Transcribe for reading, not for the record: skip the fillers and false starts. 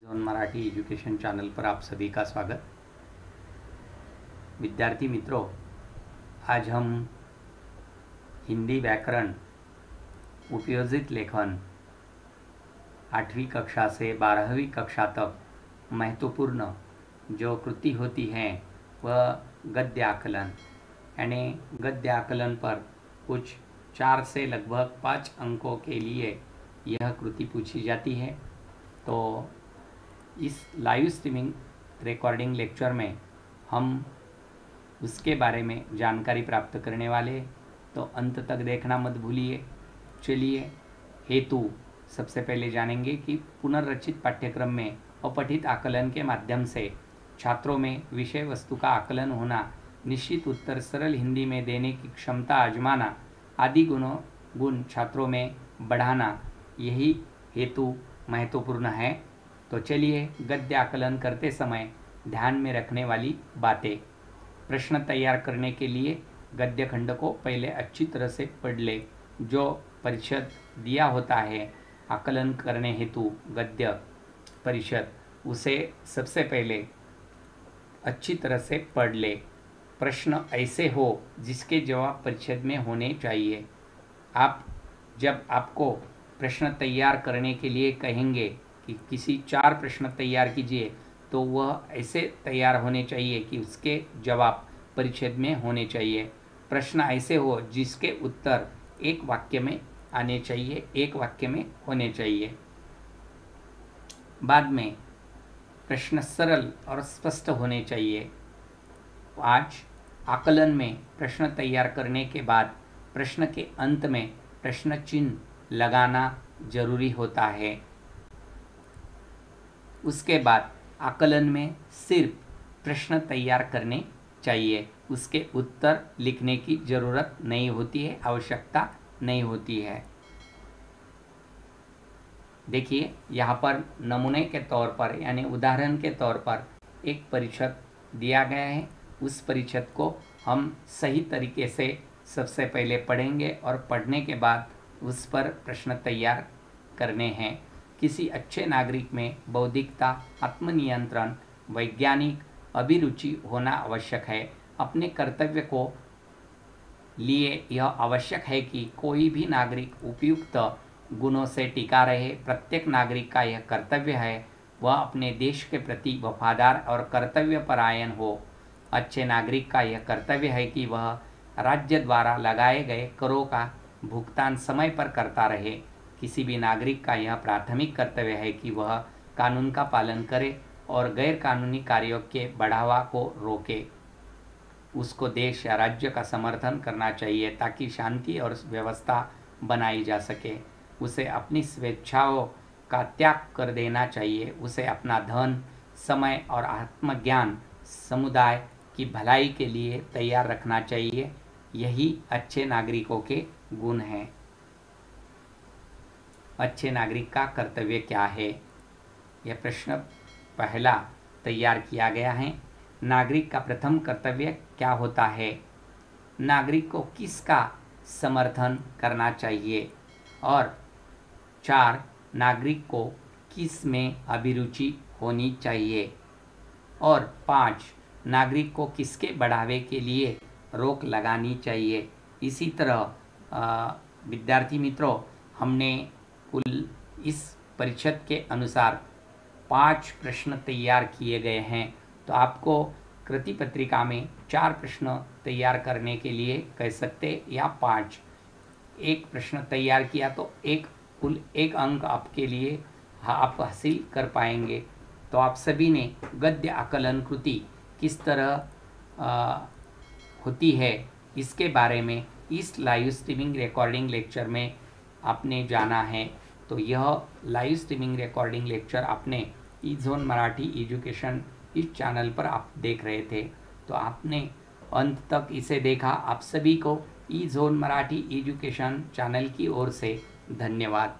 Zone Marathi education channel पर आप सभी का स्वागत। विद्यार्थी मित्रों, आज हम हिंदी व्याकरण उपयोजित लेखन 8वीं कक्षा से 12वीं कक्षा तक महत्वपूर्ण जो कृति होती है वह गद्य आकलन, यानी गद्य आकलन पर कुछ 4 से लगभग 5 अंकों के लिए यह कृति पूछी जाती है। तो इस लाइव स्ट्रीमिंग रिकॉर्डिंग लेक्चर में हम उसके बारे में जानकारी प्राप्त करने वाले, तो अंत तक देखना मत भूलिए। चलिए, हेतु सबसे पहले जानेंगे कि पुनर्रचित पाठ्यक्रम में अपठित आकलन के माध्यम से छात्रों में विषय वस्तु का आकलन होना, निश्चित उत्तर सरल हिंदी में देने की क्षमता आजमाना आदि गुण छात्रों में बढ़ाना, यही हेतु महत्वपूर्ण है। तो चलिए, गद्य आकलन करते समय ध्यान में रखने वाली बातें। प्रश्न तैयार करने के लिए गद्य खंड को पहले अच्छी तरह से पढ़ ले। जो परिच्छेद दिया होता है आकलन करने हेतु गद्य परिच्छेद, उसे सबसे पहले अच्छी तरह से पढ़ ले। प्रश्न ऐसे हो जिसके जवाब परिच्छेद में होने चाहिए। जब आपको प्रश्न तैयार करने के लिए कहेंगे कि किसी 4 प्रश्न तैयार कीजिए, तो वह ऐसे तैयार होने चाहिए कि उसके जवाब परिच्छेद में होने चाहिए। प्रश्न ऐसे हो जिसके उत्तर एक वाक्य में आने चाहिए, एक वाक्य में होने चाहिए। बाद में प्रश्न सरल और स्पष्ट होने चाहिए। आज आकलन में प्रश्न तैयार करने के बाद प्रश्न के अंत में प्रश्न चिन्ह लगाना जरूरी होता है। उसके बाद आकलन में सिर्फ प्रश्न तैयार करने चाहिए, उसके उत्तर लिखने की ज़रूरत नहीं होती है, आवश्यकता नहीं होती है। देखिए, यहाँ पर नमूने के तौर पर यानी उदाहरण के तौर पर एक परिच्छेद दिया गया है। उस परिच्छेद को हम सही तरीके से सबसे पहले पढ़ेंगे और पढ़ने के बाद उस पर प्रश्न तैयार करने हैं। किसी अच्छे नागरिक में बौद्धिकता, आत्मनियंत्रण, वैज्ञानिक अभिरुचि होना आवश्यक है। अपने कर्तव्य को लिए यह आवश्यक है कि कोई भी नागरिक उपयुक्त गुणों से टिका रहे। प्रत्येक नागरिक का यह कर्तव्य है वह अपने देश के प्रति वफादार और कर्तव्यपरायण हो। अच्छे नागरिक का यह कर्तव्य है कि वह राज्य द्वारा लगाए गए करों का भुगतान समय पर करता रहे। किसी भी नागरिक का यह प्राथमिक कर्तव्य है कि वह कानून का पालन करे और गैर कानूनी कार्यों के बढ़ावा को रोके। उसको देश या राज्य का समर्थन करना चाहिए ताकि शांति और व्यवस्था बनाई जा सके। उसे अपनी स्वेच्छाओं का त्याग कर देना चाहिए। उसे अपना धन, समय और आत्मज्ञान समुदाय की भलाई के लिए तैयार रखना चाहिए। यही अच्छे नागरिकों के गुण हैं। अच्छे नागरिक का कर्तव्य क्या है? यह प्रश्न पहला तैयार किया गया है। नागरिक का प्रथम कर्तव्य क्या होता है? नागरिक को किसका समर्थन करना चाहिए? और 4, नागरिक को किस में अभिरुचि होनी चाहिए? और 5, नागरिक को किसके बढ़ावे के लिए रोक लगानी चाहिए? इसी तरह विद्यार्थी मित्रों, हमने कुल इस परिच्छेद के अनुसार 5 प्रश्न तैयार किए गए हैं। तो आपको कृति पत्रिका में 4 प्रश्न तैयार करने के लिए कह सकते, या 5। एक प्रश्न तैयार किया तो कुल 1 अंक आपके लिए आप हासिल कर पाएंगे। तो आप सभी ने गद्य आकलन कृति किस तरह होती है इसके बारे में इस लाइव स्ट्रीमिंग रिकॉर्डिंग लेक्चर में आपने जाना है। तो यह लाइव स्ट्रीमिंग रिकॉर्डिंग लेक्चर आपने ई-जोन मराठी एजुकेशन इस चैनल पर आप देख रहे थे। तो आपने अंत तक इसे देखा। आप सभी को ई-जोन मराठी एजुकेशन चैनल की ओर से धन्यवाद।